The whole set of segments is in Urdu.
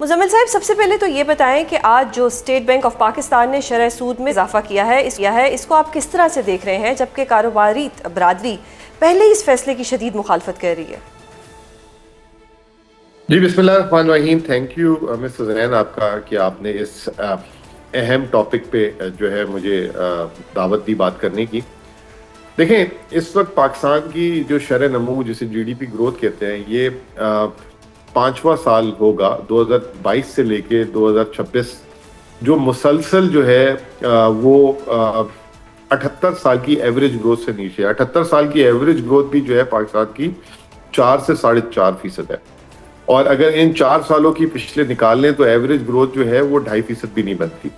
مزمل صاحب، سب سے پہلے تو یہ بتائیں کہ آج جو اسٹیٹ بینک آف پاکستان نے شرح سود میں اضافہ کیا ہے اس کو آپ کس طرح سے دیکھ رہے ہیں، جبکہ کاروباری برادری پہلے ہی اس فیصلے کی شدید مخالفت کر رہی ہے؟ جی بسم اللہ الرحمن الرحیم. تھینک یو مسٹر زین آپ کا کہ آپ نے اس اہم ٹاپک پہ جو ہے مجھے دعوت دی بات کرنے کی. دیکھیں، اس وقت پاکستان کی جو شرح نمو جسے جی ڈی پی گروتھ کہتے ہیں، یہ 5واں سال ہوگا 2022 سے لے کے 2026، جو مسلسل جو ہے وہ 78 سال کی ایوریج گروتھ سے نیچے ہے. 78 سال کی ایوریج گروتھ بھی جو ہے پاکستان کی 4 سے 4.5% ہے، اور اگر ان 4 سالوں کی پچھلے نکال لیں تو ایوریج گروتھ جو ہے وہ 2.5% بھی نہیں بنتی.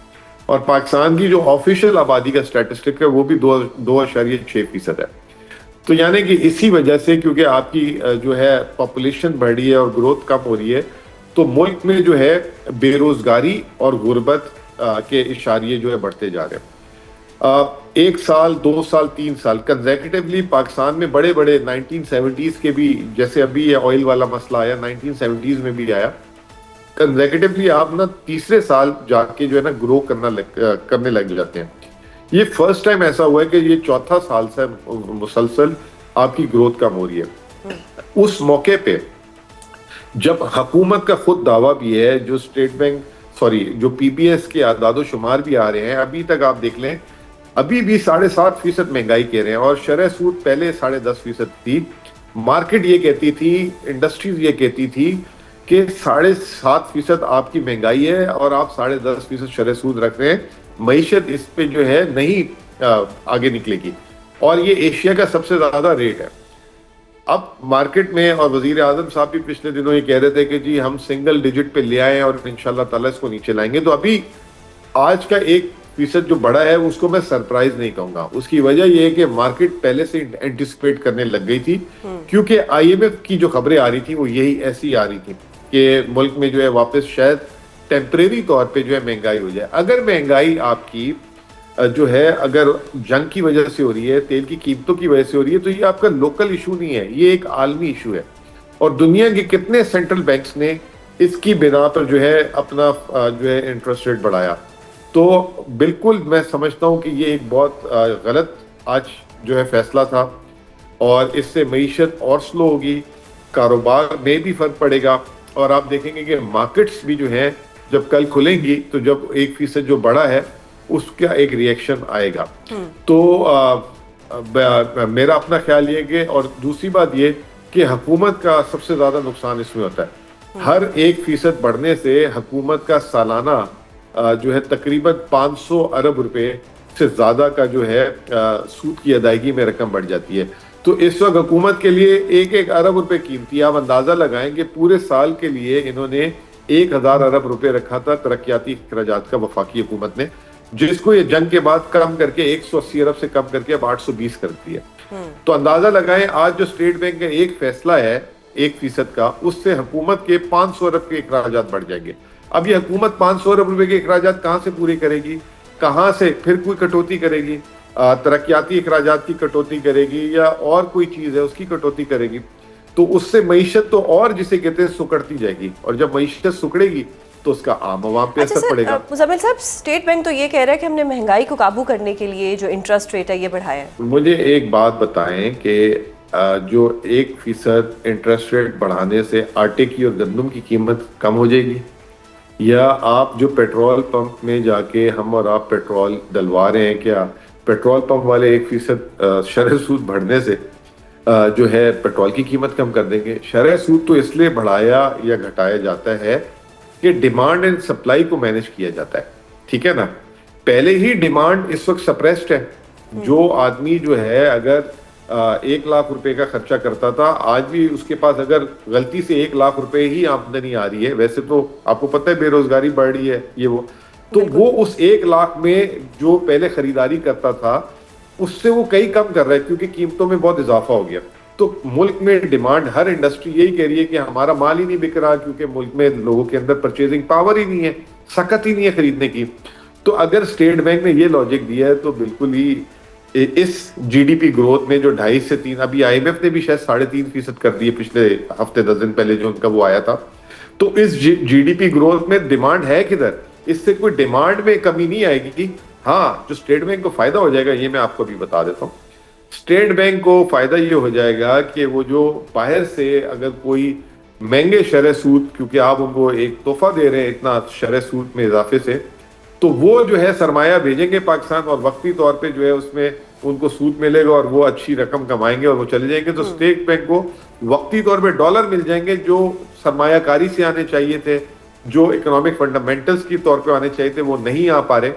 اور پاکستان کی جو آفیشیل آبادی کا سٹیٹسٹک ہے وہ بھی 2.6% ہے. تو یعنی کہ اسی وجہ سے، کیونکہ آپ کی جو ہے پاپولیشن بڑھ رہی ہے اور گروتھ کم ہو رہی ہے، تو ملک میں جو ہے بے روزگاری اور غربت کے اشاریے جو ہے بڑھتے جا رہے ہیں. 1 سال 2 سال 3 سال کنزیکٹیولی پاکستان میں بڑے 1970s کے بھی، جیسے ابھی یہ آئل والا مسئلہ آیا 1970s میں بھی آیا، کنزیکٹیولی آپ نا تیسرے سال جا کے جو ہے نا گرو کرنے لگ جاتے ہیں. یہ فرسٹ ٹائم ایسا ہوا ہے کہ یہ 4تھا سال سے مسلسل آپ کی گروتھ کم ہو رہی ہے. اس موقع پہ جب حکومت کا خود دعویٰ بھی ہے، جو اسٹیٹ بینک جو پی بی ایس کے اعداد و شمار بھی آ رہے ہیں، ابھی تک آپ دیکھ لیں ابھی بھی 7.5% مہنگائی کہہ رہے ہیں، اور شرح سود پہلے 10.5% تھی. مارکیٹ یہ کہتی تھی، انڈسٹریز یہ کہتی تھی کہ 7.5% آپ کی مہنگائی ہے اور آپ 10.5% شرح سود رکھ رہے ہیں، معیشت اس پہ جو ہے نہیں آگے نکلے گی، اور یہ ایشیا کا سب سے زیادہ ریٹ ہے. اب مارکیٹ میں، اور وزیر اعظم صاحب بھی پچھلے دنوں یہ کہہ رہے تھے کہ جی ہم سنگل ڈیجٹ پہ لے آئے اور انشاءاللہ تعالیٰ اس کو نیچے لائیں گے. تو ابھی آج کا 1% جو بڑا ہے اس کو میں سرپرائز نہیں کہوں گا. اس کی وجہ یہ ہے کہ مارکیٹ پہلے سے اینٹیسپیٹ کرنے لگ گئی تھی، کیونکہ آئی ایم ایف کی جو خبریں آ رہی تھی وہ یہی ایسی آ رہی تھی کہ ملک میں جو ہے واپس شاید ٹیمپریری طور پہ جو ہے مہنگائی ہو جائے. اگر مہنگائی آپ کی جو ہے اگر جنگ کی وجہ سے ہو رہی ہے، تیل کی قیمتوں کی وجہ سے ہو رہی ہے، تو یہ آپ کا لوکل ایشو نہیں ہے، یہ ایک عالمی ایشو ہے. اور دنیا کے کتنے سینٹرل بینکس نے اس کی بنا پر جو ہے اپنا جو ہے انٹرسٹ ریٹ بڑھایا. تو بالکل میں سمجھتا ہوں کہ یہ ایک بہت غلط آج جو ہے فیصلہ تھا، اور اس سے معیشت اور سلو ہوگی، کاروبار میں بھی فرق پڑے گا. اور آپ دیکھیں گے کہ مارکیٹس بھی جو ہیں جب کل کھلیں گی تو جب 1% جو بڑا ہے اس کا ایک ری ایکشن آئے گا. تو میرا اپنا خیال یہ کہ، اور دوسری بات یہ کہ حکومت کا سب سے زیادہ نقصان اس میں ہوتا ہے. ہر 1% بڑھنے سے حکومت کا سالانہ جو ہے تقریباً 500 ارب روپے سے زیادہ کا جو ہے سود کی ادائیگی میں رقم بڑھ جاتی ہے. تو اس وقت حکومت کے لیے 1 ارب روپے قیمتی، آپ اندازہ لگائیں کہ پورے سال کے لیے انہوں نے 1000 ارب روپے رکھا تھا ترقیاتی اخراجات کا وفاقی حکومت نے، جس کو یہ جنگ کے بعد کم کر کے 180 ارب سے کم کر کے اب 820 کر دیا. تو اندازہ لگائیں آج جو اسٹیٹ بینک کا ایک فیصلہ ہے 1% کا، اس سے حکومت کے 500 ارب کے اخراجات بڑھ جائیں گے. اب یہ حکومت 500 ارب روپے کے اخراجات کہاں سے پورے کرے گی؟ کہاں سے پھر کوئی کٹوتی کرے گی؟ ترقیاتی اخراجات کی کٹوتی کرے گی یا اور کوئی چیز ہے اس کی کٹوتی کرے گی؟ تو اس سے معیشت تو اور جسے کہتے ہیں سکڑتی جائے گی، اور جب معیشت سکڑے گی تو اس کا عام عوام پہ اثر پڑے گا. مزمل صاحب، اسٹیٹ بینک تو یہ کہہ رہا ہے کہ ہم نے مہنگائی کو قابو کرنے کے لیے جو انٹرسٹ ریٹ ہے یہ بڑھایا ہے. مجھے ایک بات بتائیں کہ جو 1% انٹرسٹ ریٹ بڑھانے سے آٹے کی اور گندم کی قیمت کم ہو جائے گی، یا آپ جو پیٹرول پمپ میں جا کے ہم اور آپ پیٹرول ڈلوا رہے ہیں، کیا پیٹرول پمپ والے 1% شرح سود بڑھنے سے جو ہے پیٹرول کی قیمت کم کر دیں گے؟ شرح سود تو اس لیے بڑھایا یا گھٹایا جاتا ہے کہ ڈیمانڈ اینڈ سپلائی کو مینج کیا جاتا ہے، ٹھیک ہے نا. پہلے ہی ڈیمانڈ اس وقت سپریسڈ ہے. جو آدمی جو ہے اگر 1 لاکھ روپے کا خرچہ کرتا تھا، آج بھی اس کے پاس اگر غلطی سے 1 لاکھ روپے ہی آمدنی آ رہی ہے، ویسے تو آپ کو پتہ ہے بے روزگاری بڑھ رہی ہے تو وہ اس 1 لاکھ میں جو پہلے خریداری کرتا تھا اس سے وہ کئی کم کر رہا ہے، کیونکہ قیمتوں میں بہت اضافہ ہو گیا. تو ملک میں ڈیمانڈ، ہر انڈسٹری یہی کہہ رہی ہے کہ ہمارا مال ہی نہیں بک رہا، کیونکہ ملک میں لوگوں کے اندر پرچیزنگ پاور ہی نہیں ہے، سخت ہی نہیں ہے خریدنے کی. تو اگر اسٹیٹ بینک نے یہ لاجک دیا ہے تو بالکل ہی اس جی ڈی پی گروتھ میں جو 2.5 سے 3، ابھی آئی ایم ایف نے بھی شاید 3.5% کر دیے پچھلے ہفتے 10 دن پہلے جو ان کا وہ آیا تھا، تو اس جی ڈی پی گروتھ میں ڈیمانڈ ہے کدھر؟ اس سے کوئی ڈیمانڈ میں کمی نہیں آئے گی. ہاں جو اسٹیٹ بینک کو فائدہ ہو جائے گا یہ میں آپ کو بھی بتا دیتا ہوں. اسٹیٹ بینک کو فائدہ یہ ہو جائے گا کہ وہ جو باہر سے اگر کوئی مہنگے شرح سود، کیونکہ آپ ان کو ایک تحفہ دے رہے ہیں اتنا شرح سود میں اضافے سے، تو وہ جو ہے سرمایہ بھیجیں گے پاکستان اور وقتی طور پہ جو ہے اس میں ان کو سود ملے گا اور وہ اچھی رقم کمائیں گے اور وہ چلے جائیں گے. تو اسٹیٹ بینک کو وقتی طور پہ ڈالر مل جائیں گے جو سرمایہ کاری سے آنے چاہیے تھے، جو اکنامک فنڈامنٹلز کی طور پہ آنے چاہیے تھے، وہ نہیں آ پا رہے.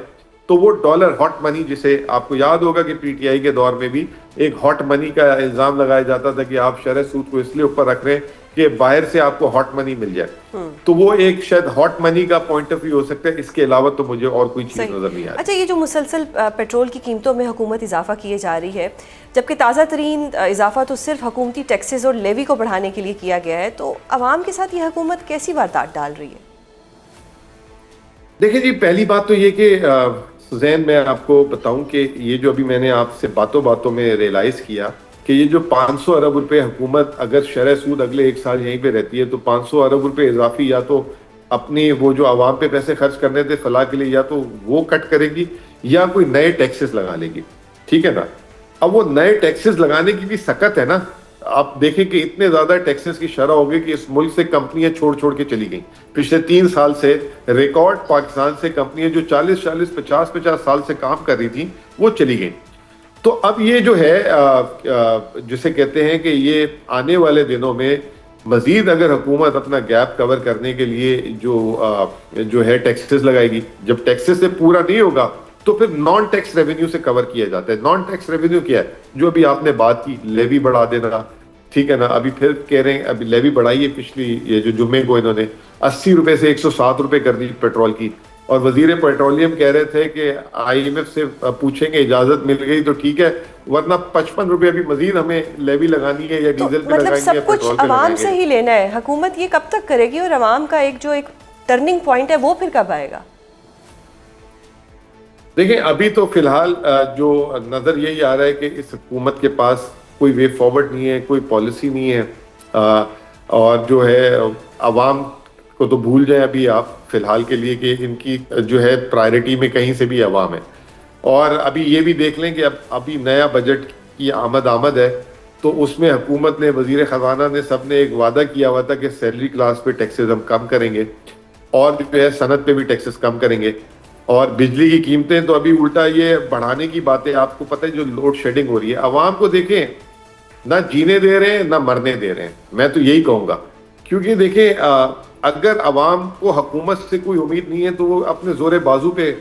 تو وہ ڈالر ہاٹ منی، جسے آپ کو یاد ہوگا کہ پی ٹی آئی کے دور میں بھی ایک ہاٹ منی کا الزام لگایا جاتا تھا کہ آپ شرح سود کو اس لیے اوپر رکھ رہے ہیں کہ باہر سے آپ کو ہاٹ منی مل جائے. تو وہ ایک شاید ہاٹ منی کا پوائنٹ آف ویو ہو سکتا ہے. اس کے علاوہ تو مجھے اور کوئی چیز نظر نہیں آ رہی. اچھا، یہ جو مسلسل پیٹرول کی قیمتوں میں حکومت اضافہ کیے جا رہی ہے، جبکہ تازہ ترین اضافہ تو صرف حکومتی ٹیکسز اور لیوی کو بڑھانے کے لیے کیا گیا ہے، تو عوام کے ساتھ یہ حکومت کیسی واردات ڈال رہی ہے؟ دیکھیں جی، پہلی بات تو یہ کہ سوزین، میں آپ کو بتاؤں کہ یہ جو ابھی میں نے آپ سے باتوں باتوں میں ریئلائز کیا کہ یہ جو 500 ارب روپے حکومت اگر شرح سود اگلے ایک سال یہیں پہ رہتی ہے تو 500 ارب روپے اضافی یا تو اپنی وہ جو عوام پہ پیسے خرچ کرنے تھے فلاح کے لیے یا تو وہ کٹ کرے گی یا کوئی نئے ٹیکسز لگا لے گی. ٹھیک ہے نا؟ اب وہ نئے ٹیکسز لگانے کی بھی سکت ہے نا. آپ دیکھیں کہ اتنے زیادہ ٹیکسز کی شرح ہو گئی کہ اس ملک سے کمپنیاں چھوڑ چھوڑ کے چلی گئیں. پچھلے 3 سال سے ریکارڈ پاکستان سے کمپنیاں جو 40 50 سال سے کام کر رہی تھیں وہ چلی گئیں. تو اب یہ جو ہے جسے کہتے ہیں کہ یہ آنے والے دنوں میں مزید اگر حکومت اپنا گیپ کور کرنے کے لیے جو ہے ٹیکسز لگائے گی، جب ٹیکسز سے پورا نہیں ہوگا تو پھر نان ٹیکس ریونیو سے کور کیا جاتا ہے. نان ٹیکس ریونیو کیا ہے؟ جو ابھی آپ نے بات کی، لیوی بڑھا دینا. ٹھیک ہے نا؟ ابھی پھر کہہ رہے ہیں ابھی لیوی بڑھائی ہے، پچھلی یہ جو جمعے کو انہوں نے 80 روپے سے 107 روپے کر دی پیٹرول کی. اور وزیر پیٹرولیم کہہ رہے تھے کہ آئی ایم ایف سے پوچھیں گے اجازت مل گئی تو ٹھیک ہے، ورنہ 55 روپے ابھی مزید ہمیں لیوی لگانی ہے یا ڈیزل پہ لگائیں گے یا پیٹرول پہ لگائیں گے. عوام سے ہی لینا ہے. حکومت یہ کب تک کرے گی اور عوام کا ایک ٹرننگ پوائنٹ ہے وہ پھر کب آئے گا؟ دیکھیں ابھی تو فی الحال جو نظر یہی آ رہا ہے کہ اس حکومت کے پاس کوئی وے فارورڈ نہیں ہے، کوئی پالیسی نہیں ہے. اور جو ہے عوام کو تو بھول جائیں ابھی آپ فی الحال کے لیے کہ ان کی جو ہے پرائرٹی میں کہیں سے بھی عوام ہے. اور ابھی یہ بھی دیکھ لیں کہ ابھی نیا بجٹ کی آمد ہے تو اس میں حکومت نے، وزیر خزانہ نے، سب نے ایک وعدہ کیا ہوا تھا کہ سیلری کلاس پہ ٹیکسز ہم کم کریں گے اور جو ہے صنعت پہ بھی ٹیکسز کم کریں گے. اور بجلی کی قیمتیں تو ابھی الٹا یہ بڑھانے کی باتیں، آپ کو پتہ ہے جو لوڈ شیڈنگ ہو رہی ہے، عوام کو دیکھیں نہ جینے دے رہے ہیں نہ مرنے دے رہے ہیں. میں تو یہی کہوں گا، کیونکہ دیکھیں اگر عوام کو حکومت سے کوئی امید نہیں ہے تو وہ اپنے زور بازو پہ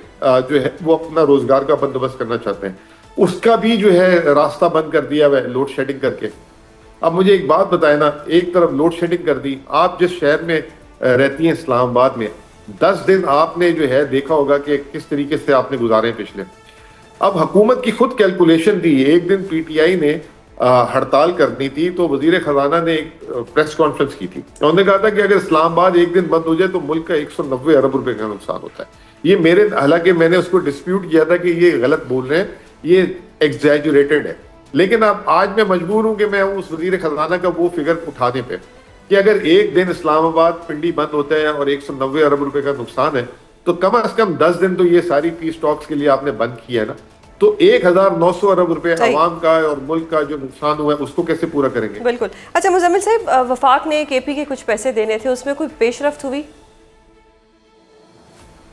جو ہے وہ اپنا روزگار کا بندوبست کرنا چاہتے ہیں. اس کا بھی جو ہے راستہ بند کر دیا ہے لوڈ شیڈنگ کر کے. اب مجھے ایک بات بتائیں نا، ایک طرف لوڈ شیڈنگ کر دی، آپ جس شہر میں رہتی ہیں اسلام آباد میں، 10 دن آپ نے جو ہے دیکھا ہوگا کہ کس طریقے سے آپ نے گزارے پچھلے. اب حکومت کی خود کیلکولیشن تھی، ایک دن پی ٹی آئی نے ہڑتال کرنی تھی تو وزیر خزانہ نے ایک پریس کانفرنس کی تھی. انہوں نے کہا تھا کہ اگر اسلام آباد ایک دن بند ہو جائے تو ملک کا 190 ارب روپے کا نقصان ہوتا ہے. یہ حالانکہ میں نے اس کو ڈسپیوٹ کیا تھا کہ یہ غلط بول رہے ہیں، یہ ایگزیجریٹڈ ہے. لیکن اب آج میں مجبور ہوں کہ میں اس وزیر خزانہ کا وہ فگر اٹھانے پہ کہ اگر ایک دن اسلام آباد پنڈی بند ہوتا ہے اور 190 ارب روپے کا نقصان ہے تو کم از کم 10 دن تو یہ ساری ٹی سٹاکس کے لیے آپ نے بند کیا ہے نا. تو 1900 ارب روپے عوام کا اور ملک کا جو نقصان ہوا ہے اس کو کیسے پورا کریں گے؟ بالکل. اچھا مزمل صاحب، وفاق نے کے پی کے کچھ پیسے دینے تھے، اس میں کوئی پیش رفت ہوئی؟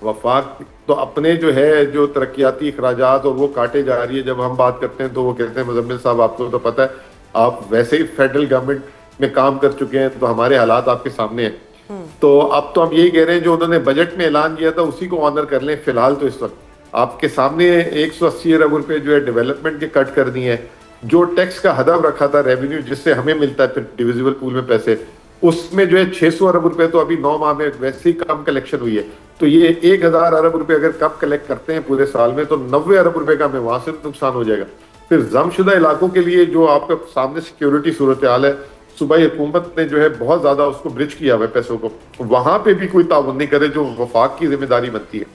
وفاق تو اپنے جو ہے جو ترقیاتی اخراجات اور وہ کاٹے جا رہی ہے. جب ہم بات کرتے ہیں تو وہ کہتے ہیں مزمل صاحب آپ کو تو پتہ ہے، آپ ویسے ہی فیڈرل گورنمنٹ میں کام کر چکے ہیں تو ہمارے حالات آپ کے سامنے ہیں. تو اب تو ہم یہی کہہ رہے ہیں جو انہوں نے بجٹ میں اعلان کیا تھا اسی کو آنر کر لیں. فی الحال تو اس وقت آپ کے سامنے 180 ارب روپے جو ہے ڈیولپمنٹ کے کٹ کر دیے ہیں. جو ٹیکس کا ہدف رکھا تھا ریونیو جس سے ہمیں ملتا ہے پھر ڈیویزیبل پول میں پیسے، اس میں جو ہے 600 ارب روپے تو ابھی 9 ماہ میں ویسے ہی کم کلیکشن ہوئی ہے. تو یہ 1000 ارب روپے اگر کم کلیکٹ کرتے ہیں پورے سال میں تو 90 ارب روپے کا ہمیں وہاں سے نقصان ہو جائے گا. پھر ضم شدہ علاقوں کے لیے جو آپ کا سامنے سیکیورٹی صورتحال ہے، صوبائی حکومت نے جو ہے بہت زیادہ اس کو برج کیا ہوا ہے پیسوں کو، وہاں پہ بھی کوئی تعاون نہیں کرے جو وفاق کی ذمہ داری بنتی ہے.